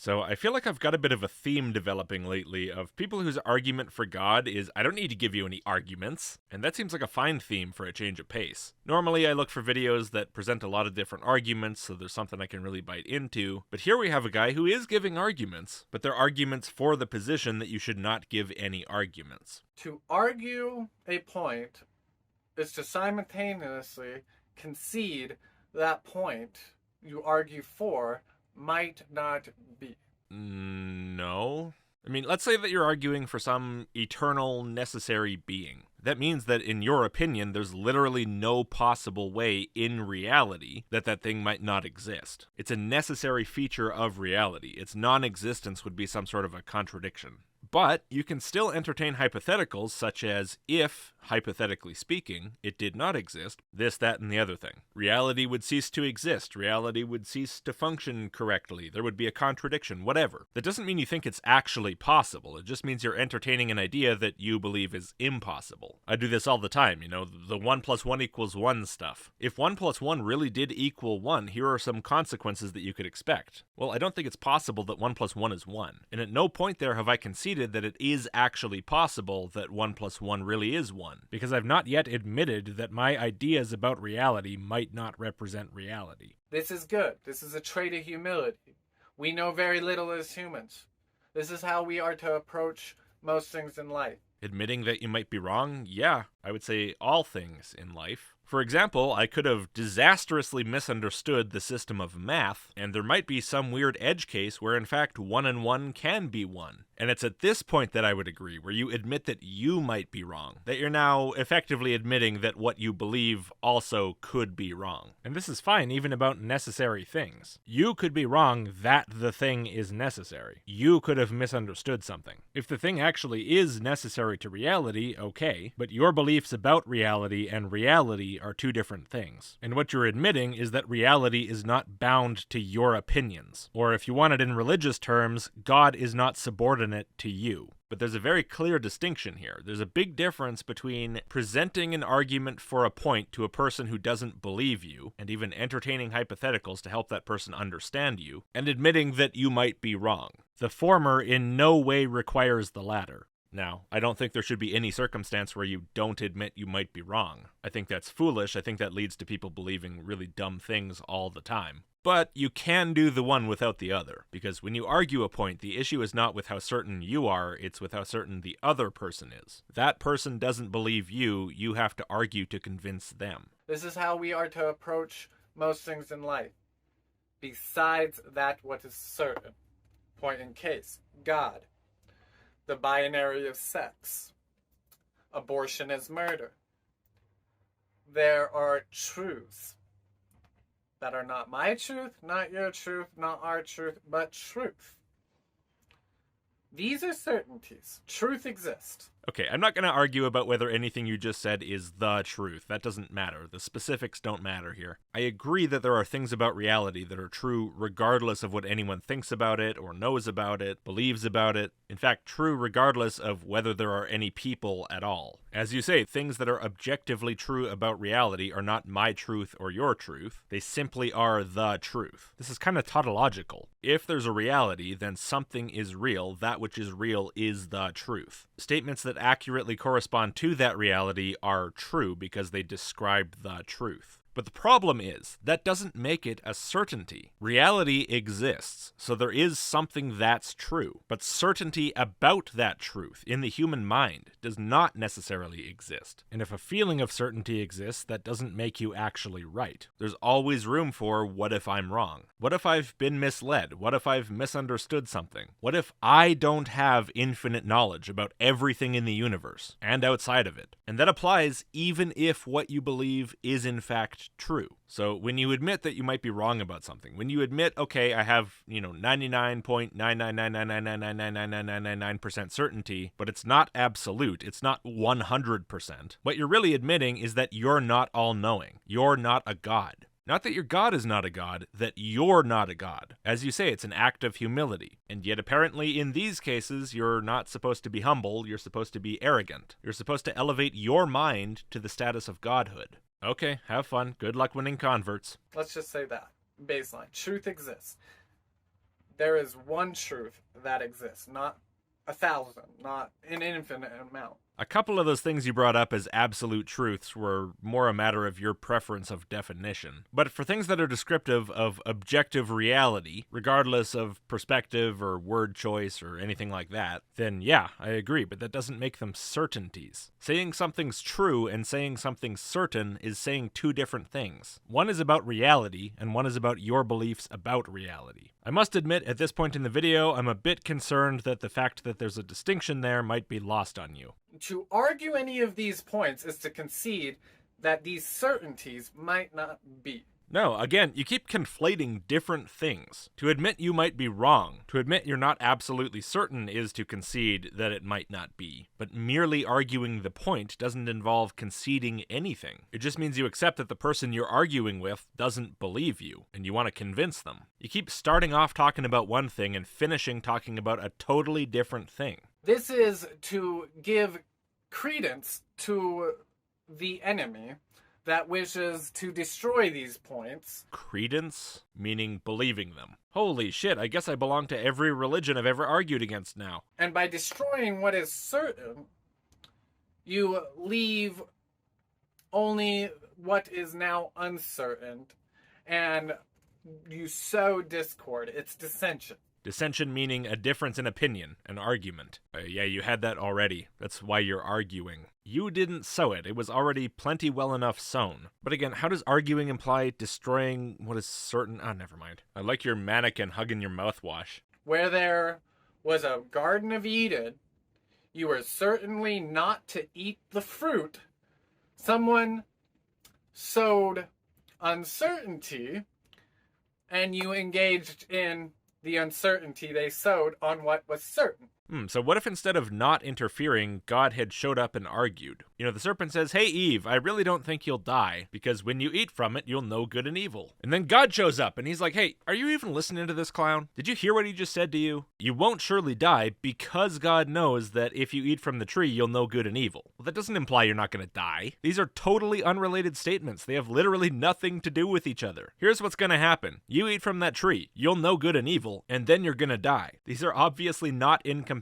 So I feel like I've got a bit of a theme developing lately of people whose argument for God is, I don't need to give you any arguments, and that seems like a fine theme for a change of pace. Normally I look for videos that present a lot of different arguments, so there's something I can really bite into, but here we have a guy who is giving arguments, but they're arguments for the position that you should not give any arguments. To argue a point is to simultaneously concede that point you argue for might not be. No. I mean, let's say that you're arguing for some eternal, necessary being. That means that, in your opinion, there's literally no possible way in reality that that thing might not exist. It's a necessary feature of reality. Its non-existence would be some sort of a contradiction. But you can still entertain hypotheticals such as if, hypothetically speaking, it did not exist, this, that, and the other thing. Reality would cease to exist. Reality would cease to function correctly. There would be a contradiction, whatever. That doesn't mean you think it's actually possible. It just means you're entertaining an idea that you believe is impossible. I do this all the time, the 1 + 1 = 1 stuff. If 1 + 1 really did equal 1, here are some consequences that you could expect. Well, I don't think it's possible that 1 + 1 is 1. And at no point there have I conceded that it is actually possible that 1 + 1 really is 1, because I've not yet admitted that my ideas about reality might not represent reality. This is good. This is a trait of humility. We know very little as humans. This is how we are to approach most things in life. Admitting that you might be wrong? Yeah, I would say all things in life. For example, I could have disastrously misunderstood the system of math, and there might be some weird edge case where in fact 1 and 1 can be 1. And it's at this point that I would agree, where you admit that you might be wrong, that you're now effectively admitting that what you believe also could be wrong. And this is fine even about necessary things. You could be wrong that the thing is necessary. You could have misunderstood something. If the thing actually is necessary to reality, okay, but your beliefs about reality and reality are two different things. And what you're admitting is that reality is not bound to your opinions. Or if you want it in religious terms, God is not subordinate to you. But there's a very clear distinction here. There's a big difference between presenting an argument for a point to a person who doesn't believe you, and even entertaining hypotheticals to help that person understand you, and admitting that you might be wrong. The former in no way requires the latter. Now, I don't think there should be any circumstance where you don't admit you might be wrong. I think that's foolish. I think that leads to people believing really dumb things all the time. But you can do the one without the other, because when you argue a point, the issue is not with how certain you are, it's with how certain the other person is. That person doesn't believe you, you have to argue to convince them. This is how we are to approach most things in life. Besides that what is certain. Point in case, God. The binary of sex. Abortion is murder. There are truths that are not my truth, not your truth, not our truth, but truth. These are certainties. Truth exists. Okay, I'm not going to argue about whether anything you just said is the truth. That doesn't matter. The specifics don't matter here. I agree that there are things about reality that are true regardless of what anyone thinks about it, or knows about it, believes about it. In fact, true regardless of whether there are any people at all. As you say, things that are objectively true about reality are not my truth or your truth. They simply are the truth. This is kind of tautological. If there's a reality, then something is real. That which is real is the truth. Statements that accurately correspond to that reality are true because they describe the truth. But the problem is, that doesn't make it a certainty. Reality exists, so there is something that's true. But certainty about that truth in the human mind does not necessarily exist. And if a feeling of certainty exists, that doesn't make you actually right. There's always room for, what if I'm wrong? What if I've been misled? What if I've misunderstood something? What if I don't have infinite knowledge about everything in the universe and outside of it? And that applies even if what you believe is in fact true. So when you admit that you might be wrong about something, when you admit, okay, I have, 99.99999999999% certainty, but it's not absolute, it's not 100%, what you're really admitting is that you're not all-knowing. You're not a god. Not that your God is not a god, that you're not a god. As you say, it's an act of humility. And yet apparently in these cases, you're not supposed to be humble, you're supposed to be arrogant. You're supposed to elevate your mind to the status of godhood. Okay, have fun. Good luck winning converts. Let's just say that. Baseline. Truth exists. there is one truth that exists, not 1,000, not an infinite amount. A couple of those things you brought up as absolute truths were more a matter of your preference of definition. But for things that are descriptive of objective reality, regardless of perspective or word choice or anything like that, then yeah, I agree, but that doesn't make them certainties. Saying something's true and saying something's certain is saying two different things. One is about reality, and one is about your beliefs about reality. I must admit, at this point in the video, I'm a bit concerned that the fact that there's a distinction there might be lost on you. To argue any of these points is to concede that these certainties might not be. No, again, you keep conflating different things. To admit you might be wrong, to admit you're not absolutely certain is to concede that it might not be. But merely arguing the point doesn't involve conceding anything. It just means you accept that the person you're arguing with doesn't believe you, and you want to convince them. You keep starting off talking about one thing and finishing talking about a totally different thing. This is to give credence to the enemy that wishes to destroy these points. Credence? Meaning believing them. Holy shit, I guess I belong to every religion I've ever argued against now. And by destroying what is certain, you leave only what is now uncertain, and you sow discord. It's dissension. Dissension meaning a difference in opinion, an argument. Yeah, you had that already. That's why you're arguing. You didn't sow it. It was already plenty well enough sown. But again, how does arguing imply destroying what is certain? Never mind. I like your mannequin hugging your mouthwash. Where there was a Garden of Eden, you were certainly not to eat the fruit. Someone sowed uncertainty, and you engaged in the uncertainty they sowed on what was certain. So what if instead of not interfering, God had showed up and argued? You know, the serpent says, "Hey Eve, I really don't think you'll die, because when you eat from it, you'll know good and evil." And then God shows up, and he's like, "Hey, are you even listening to this clown? Did you hear what he just said to you? You won't surely die, because God knows that if you eat from the tree, you'll know good and evil." Well, that doesn't imply you're not going to die. These are totally unrelated statements. They have literally nothing to do with each other. Here's what's going to happen. You eat from that tree, you'll know good and evil, and then you're going to die. These are obviously not incompatible.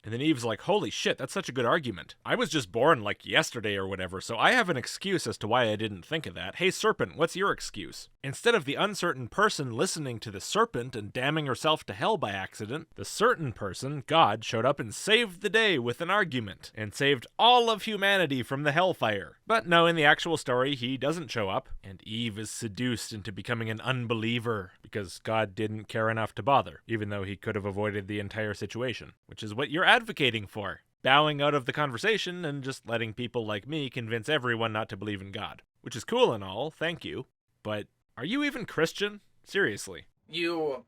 And then Eve's like, "Holy shit, that's such a good argument. I was just born like yesterday or whatever, so I have an excuse as to why I didn't think of that. Hey serpent, what's your excuse?" Instead of the uncertain person listening to the serpent and damning herself to hell by accident, the certain person, God, showed up and saved the day with an argument, and saved all of humanity from the hellfire. But no, in the actual story, he doesn't show up, and Eve is seduced into becoming an unbeliever, because God didn't care enough to bother, even though he could have avoided the entire situation, which is what you're advocating for. Bowing out of the conversation and just letting people like me convince everyone not to believe in God. Which is cool and all, thank you. But are you even Christian? Seriously. You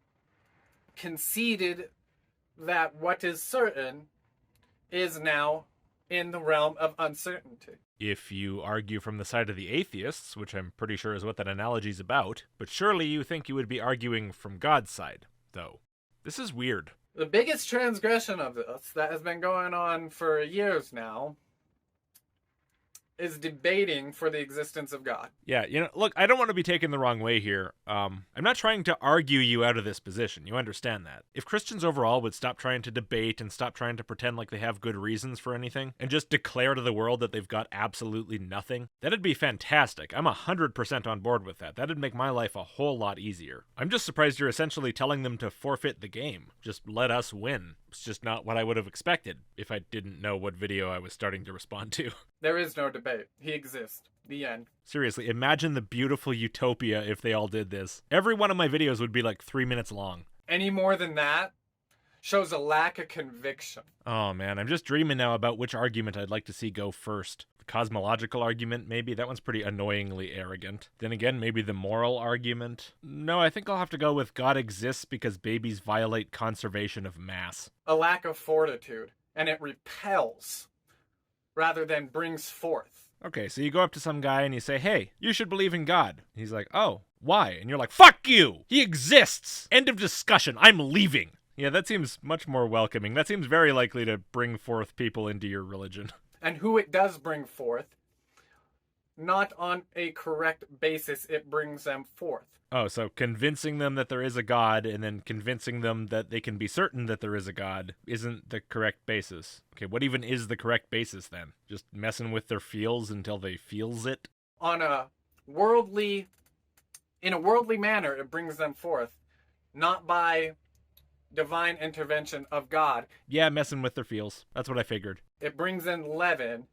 conceded that what is certain is now in the realm of uncertainty. If you argue from the side of the atheists, which I'm pretty sure is what that analogy's about, but surely you think you would be arguing from God's side, though. This is weird. The biggest transgression of this that has been going on for years now is debating for the existence of God. Yeah, look, I don't want to be taken the wrong way here. I'm not trying to argue you out of this position. You understand that. If Christians overall would stop trying to debate and stop trying to pretend like they have good reasons for anything, and just declare to the world that they've got absolutely nothing, that'd be fantastic. I'm 100% on board with that. That'd make my life a whole lot easier. I'm just surprised you're essentially telling them to forfeit the game. Just let us win. It's just not what I would have expected if I didn't know what video I was starting to respond to. There is no debate. He exists. The end. Seriously, imagine the beautiful utopia if they all did this. Every one of my videos would be like 3 minutes long. Any more than that shows a lack of conviction. Oh man, I'm just dreaming now about which argument I'd like to see go first. The cosmological argument, maybe? That one's pretty annoyingly arrogant. Then again, maybe the moral argument? No, I think I'll have to go with God exists because babies violate conservation of mass. A lack of fortitude, and it repels rather than brings forth. Okay, so you go up to some guy and you say, "Hey, you should believe in God." He's like, "Oh, why?" And you're like, "Fuck you! He exists! End of discussion. I'm leaving." Yeah, that seems much more welcoming. That seems very likely to bring forth people into your religion. And who it does bring forth not on a correct basis, it brings them forth. Oh, so convincing them that there is a God and then convincing them that they can be certain that there is a God isn't the correct basis. Okay, what even is the correct basis then? Just messing with their feels until they feels it? In a worldly manner, it brings them forth, not by divine intervention of God. Yeah, messing with their feels. That's what I figured. It brings in leaven,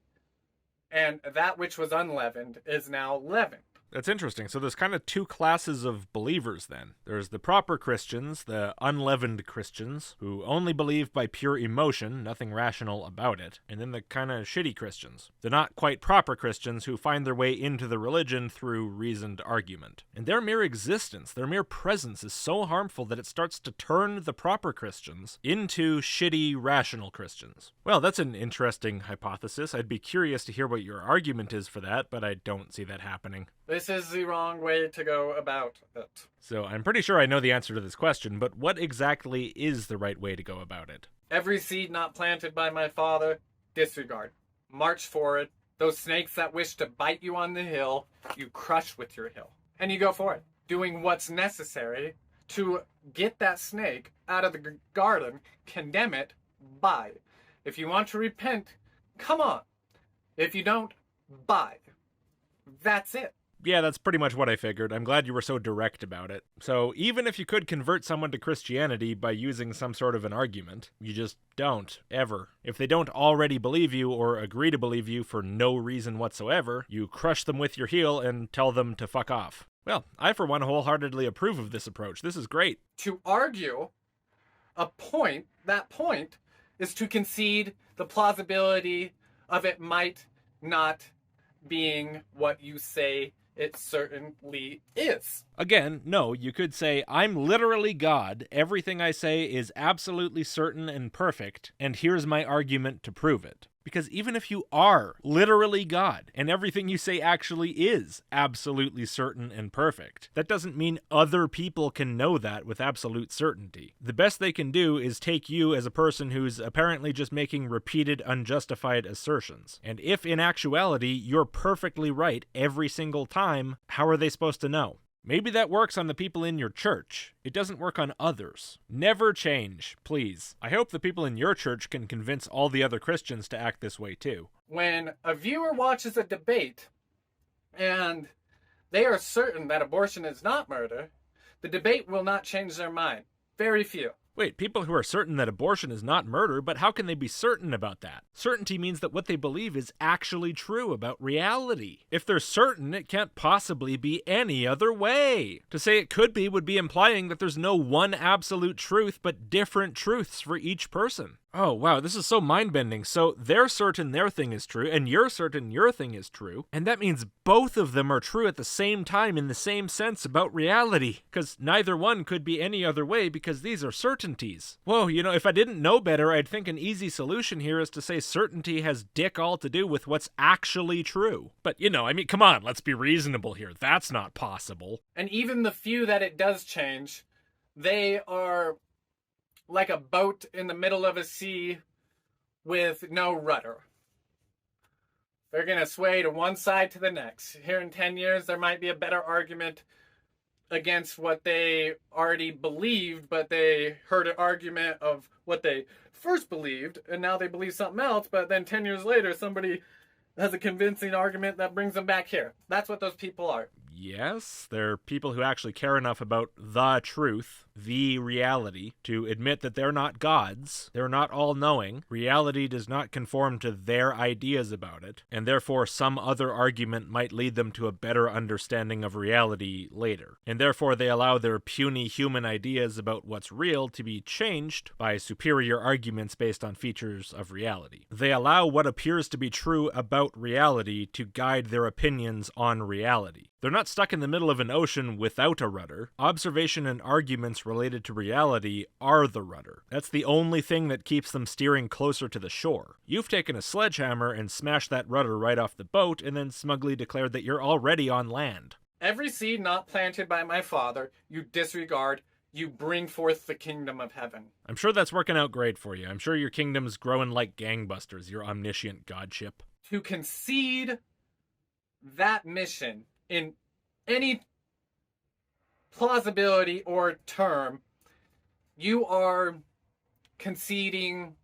and that which was unleavened is now leavened. That's interesting. So there's kind of two classes of believers then. There's the proper Christians, the unleavened Christians, who only believe by pure emotion, nothing rational about it. And then the kind of shitty Christians, the not quite proper Christians who find their way into the religion through reasoned argument. And their mere existence, their mere presence is so harmful that it starts to turn the proper Christians into shitty, rational Christians. Well, that's an interesting hypothesis. I'd be curious to hear what your argument is for that, but I don't see that happening. This is the wrong way to go about it. So I'm pretty sure I know the answer to this question, but what exactly is the right way to go about it? Every seed not planted by my Father, disregard. March forward. Those snakes that wish to bite you on the hill, you crush with your hill. And you go for it, doing what's necessary to get that snake out of the garden, condemn it, bye. If you want to repent, come on. If you don't, bye. That's it. Yeah, that's pretty much what I figured. I'm glad you were so direct about it. So even if you could convert someone to Christianity by using some sort of an argument, you just don't, ever. If they don't already believe you or agree to believe you for no reason whatsoever, you crush them with your heel and tell them to fuck off. Well, I for one wholeheartedly approve of this approach. This is great. To argue a point, that point is to concede the plausibility of it might not being what you say it certainly is. Again, no, you could say, I'm literally God, everything I say is absolutely certain and perfect, and here's my argument to prove it. Because even if you are literally God, and everything you say actually is absolutely certain and perfect, that doesn't mean other people can know that with absolute certainty. The best they can do is take you as a person who's apparently just making repeated unjustified assertions. And if in actuality you're perfectly right every single time, how are they supposed to know? Maybe that works on the people in your church. It doesn't work on others. Never change, please. I hope the people in your church can convince all the other Christians to act this way too. When a viewer watches a debate and they are certain that abortion is not murder, the debate will not change their mind. Very few. Wait, people who are certain that abortion is not murder, but how can they be certain about that? Certainty means that what they believe is actually true about reality. If they're certain, it can't possibly be any other way. To say it could be would be implying that there's no one absolute truth, but different truths for each person. Oh, wow, this is so mind-bending. So they're certain their thing is true, and you're certain your thing is true, and that means both of them are true at the same time in the same sense about reality, because neither one could be any other way because these are certainties. Whoa, if I didn't know better, I'd think an easy solution here is to say certainty has dick all to do with what's actually true. But, come on, let's be reasonable here. That's not possible. And even the few that it does change, they are like a boat in the middle of a sea with no rudder. They're going to sway to one side to the next. Here in 10 years, there might be a better argument against what they already believed, but they heard an argument of what they first believed, and now they believe something else, but then 10 years later, somebody has a convincing argument that brings them back here. That's what those people are. Yes, they're people who actually care enough about the truth, the reality, to admit that they're not gods, they're not all-knowing, reality does not conform to their ideas about it, and therefore some other argument might lead them to a better understanding of reality later. And therefore they allow their puny human ideas about what's real to be changed by superior arguments based on features of reality. They allow what appears to be true about reality to guide their opinions on reality. They're not stuck in the middle of an ocean without a rudder. Observation and arguments related to reality are the rudder. That's the only thing that keeps them steering closer to the shore. You've taken a sledgehammer and smashed that rudder right off the boat and then smugly declared that you're already on land. Every seed not planted by my Father, you disregard, you bring forth the kingdom of heaven. I'm sure that's working out great for you. I'm sure your kingdom's growing like gangbusters, your omniscient godship. To concede that mission in any plausibility or term, you are conceding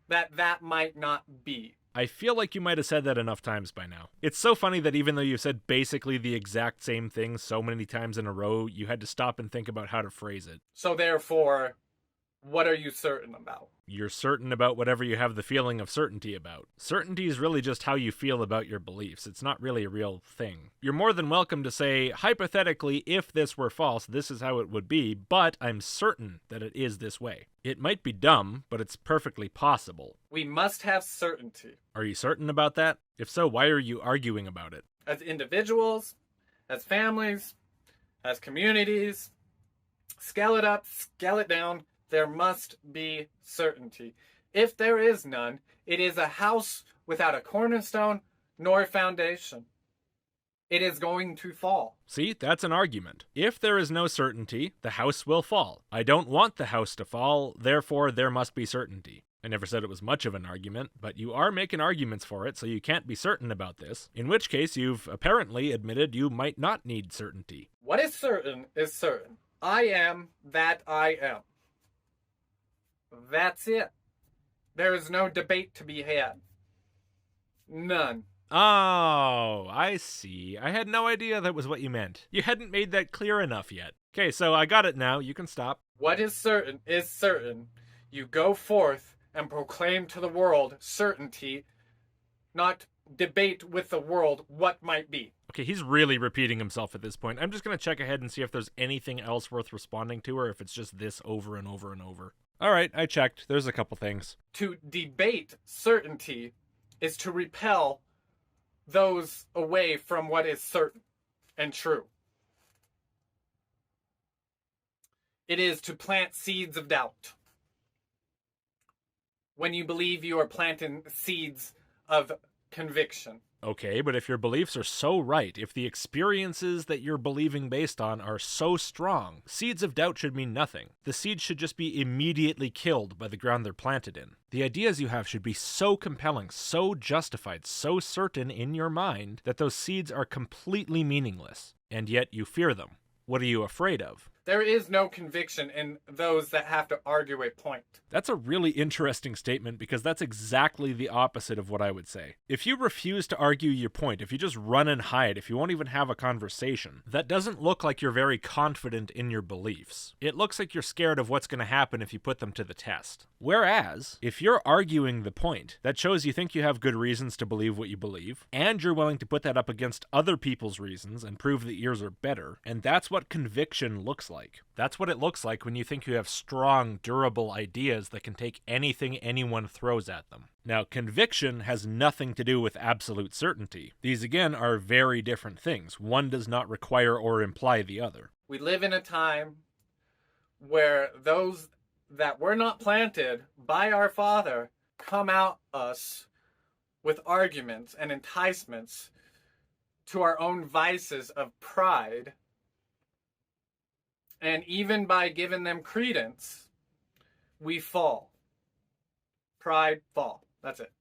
that that might not be. I feel like you might have said that enough times by now. It's so funny that even though you've said basically the exact same thing so many times in a row, you had to stop and think about how to phrase it. So therefore, what are you certain about? You're certain about whatever you have the feeling of certainty about. Certainty is really just how you feel about your beliefs. It's not really a real thing. You're more than welcome to say, hypothetically, if this were false, this is how it would be, but I'm certain that it is this way. It might be dumb, but it's perfectly possible. We must have certainty. Are you certain about that? If so, why are you arguing about it? As individuals, as families, as communities, scale it up, scale it down, there must be certainty. If there is none, it is a house without a cornerstone nor foundation. It is going to fall. See, that's an argument. If there is no certainty, the house will fall. I don't want the house to fall, therefore there must be certainty. I never said it was much of an argument, but you are making arguments for it, so you can't be certain about this. In which case, you've apparently admitted you might not need certainty. What is certain is certain. I am that I am. That's it. There is no debate to be had. None. Oh, I see. I had no idea that was what you meant. You hadn't made that clear enough yet. Okay, so I got it now. You can stop. What is certain is certain. You go forth and proclaim to the world certainty, not debate with the world what might be. Okay, he's really repeating himself at this point. I'm just going to check ahead and see if there's anything else worth responding to or if it's just this over and over and over. All right, I checked. There's a couple things. To debate certainty is to repel those away from what is certain and true. It is to plant seeds of doubt. When you believe you are planting seeds of conviction. Okay, but if your beliefs are so right, if the experiences that you're believing based on are so strong, seeds of doubt should mean nothing. The seeds should just be immediately killed by the ground they're planted in. The ideas you have should be so compelling, so justified, so certain in your mind that those seeds are completely meaningless, and yet you fear them. What are you afraid of? There is no conviction in those that have to argue a point. That's a really interesting statement because that's exactly the opposite of what I would say. If you refuse to argue your point, if you just run and hide, if you won't even have a conversation, that doesn't look like you're very confident in your beliefs. It looks like you're scared of what's going to happen if you put them to the test. Whereas, if you're arguing the point, that shows you think you have good reasons to believe what you believe, and you're willing to put that up against other people's reasons and prove that yours are better, and that's what conviction looks like. That's what it looks like when you think you have strong, durable ideas that can take anything anyone throws at them. Now, conviction has nothing to do with absolute certainty. These, again, are very different things. One does not require or imply the other. We live in a time where those that were not planted by our Father come out us with arguments and enticements to our own vices of pride. And even by giving them credence, we fall. Pride, fall. That's it.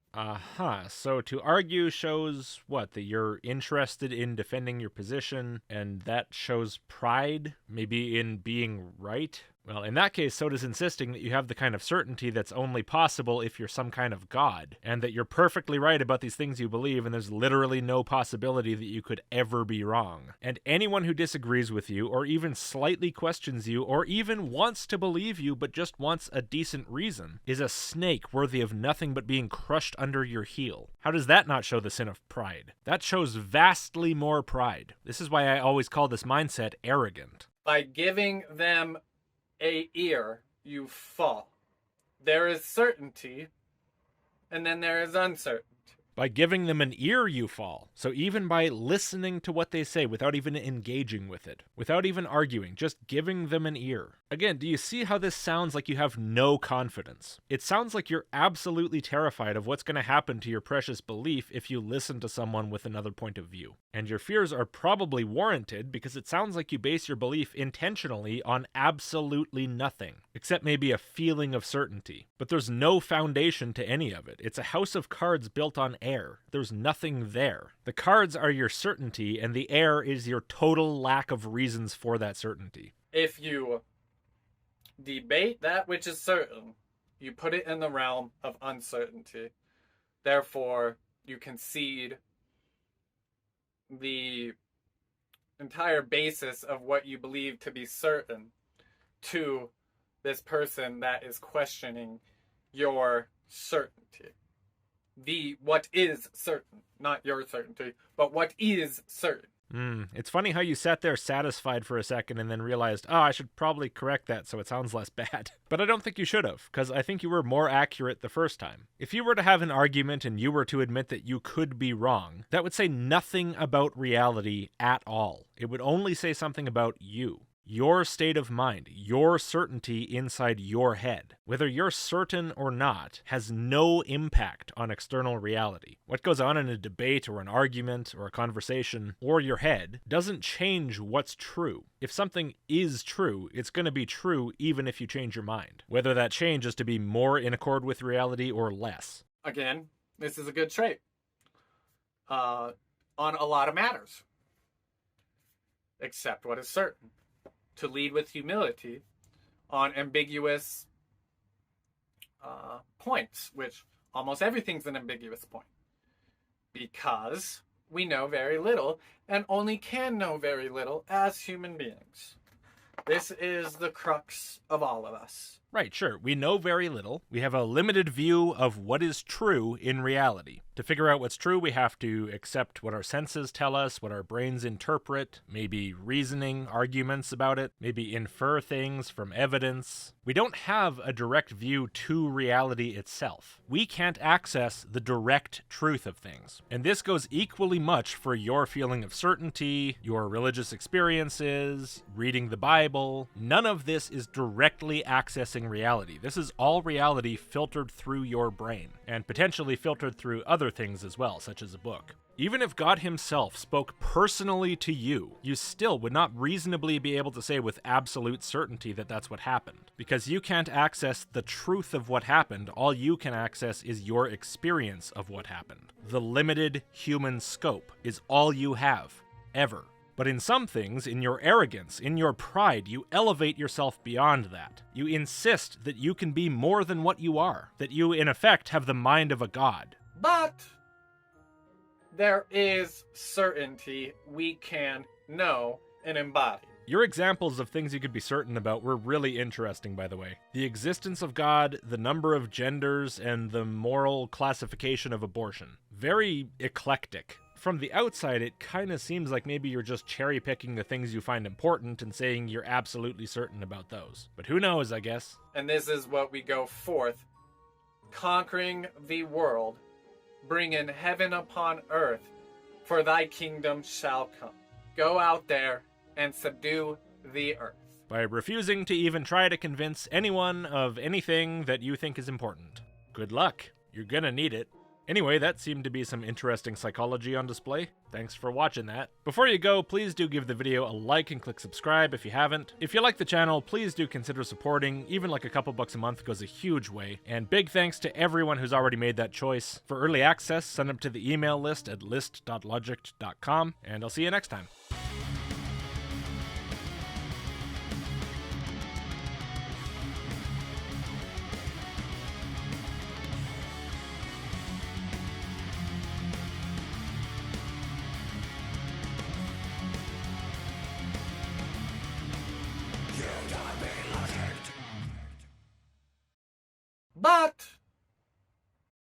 So to argue shows what? That you're interested in defending your position, and that shows pride? Maybe in being right? Well, in that case, so does insisting that you have the kind of certainty that's only possible if you're some kind of god, and that you're perfectly right about these things you believe, and there's literally no possibility that you could ever be wrong. And anyone who disagrees with you, or even slightly questions you, or even wants to believe you but just wants a decent reason, is a snake worthy of nothing but being crushed under your heel. How does that not show the sin of pride? That shows vastly more pride. This is why I always call this mindset arrogant. By giving them a ear, you fall. There is certainty, and then there is uncertainty. By giving them an ear, you fall. So even by listening to what they say without even engaging with it, without even arguing, just giving them an ear, Again, do you see how this sounds like you have no confidence? It sounds like you're absolutely terrified of what's going to happen to your precious belief if you listen to someone with another point of view. And your fears are probably warranted because it sounds like you base your belief intentionally on absolutely nothing, except maybe a feeling of certainty. But there's no foundation to any of it. It's a house of cards built on air. There's nothing there. The cards are your certainty, and the air is your total lack of reasons for that certainty. If you debate that which is certain, you put it in the realm of uncertainty. Therefore, you concede the entire basis of what you believe to be certain to this person that is questioning your certainty. What is certain, not your certainty, but what is certain. It's funny how you sat there satisfied for a second and then realized, oh, I should probably correct that so it sounds less bad. But I don't think you should have, because I think you were more accurate the first time. If you were to have an argument and you were to admit that you could be wrong, that would say nothing about reality at all. It would only say something about you. Your state of mind, your certainty inside your head, whether you're certain or not, has no impact on external reality. What goes on in a debate or an argument or a conversation or your head doesn't change what's true. If something is true, it's going to be true even if you change your mind, whether that change is to be more in accord with reality or less. Again, this is a good trait on a lot of matters, except what is certain. To lead with humility on ambiguous points, which almost everything's an ambiguous point. Because we know very little and only can know very little as human beings. This is the crux of all of us. Right, sure. We know very little. We have a limited view of what is true in reality. To figure out what's true, we have to accept what our senses tell us, what our brains interpret, maybe reasoning, arguments about it, maybe infer things from evidence. We don't have a direct view to reality itself. We can't access the direct truth of things. And this goes equally much for your feeling of certainty, your religious experiences, reading the Bible. None of this is directly accessing reality. This is all reality filtered through your brain, and potentially filtered through other things as well, such as a book. Even if God himself spoke personally to you, you still would not reasonably be able to say with absolute certainty that that's what happened. Because you can't access the truth of what happened, all you can access is your experience of what happened. The limited human scope is all you have, ever. But in some things, in your arrogance, in your pride, you elevate yourself beyond that. You insist that you can be more than what you are, that you, in effect, have the mind of a god. But there is certainty we can know and embody. Your examples of things you could be certain about were really interesting, by the way. The existence of God, the number of genders, and the moral classification of abortion. Very eclectic. From the outside, it kind of seems like maybe you're just cherry-picking the things you find important and saying you're absolutely certain about those. But who knows, I guess. And this is what we go forth, conquering the world, bringing heaven upon earth, for thy kingdom shall come. Go out there and subdue the earth. By refusing to even try to convince anyone of anything that you think is important. Good luck. You're gonna need it. Anyway, that seemed to be some interesting psychology on display. Thanks for watching that. Before you go, please do give the video a like and click subscribe if you haven't. If you like the channel, please do consider supporting. Even like a couple bucks a month goes a huge way. And big thanks to everyone who's already made that choice. For early access, sign up to the email list at list.logicked.com, and I'll see you next time. But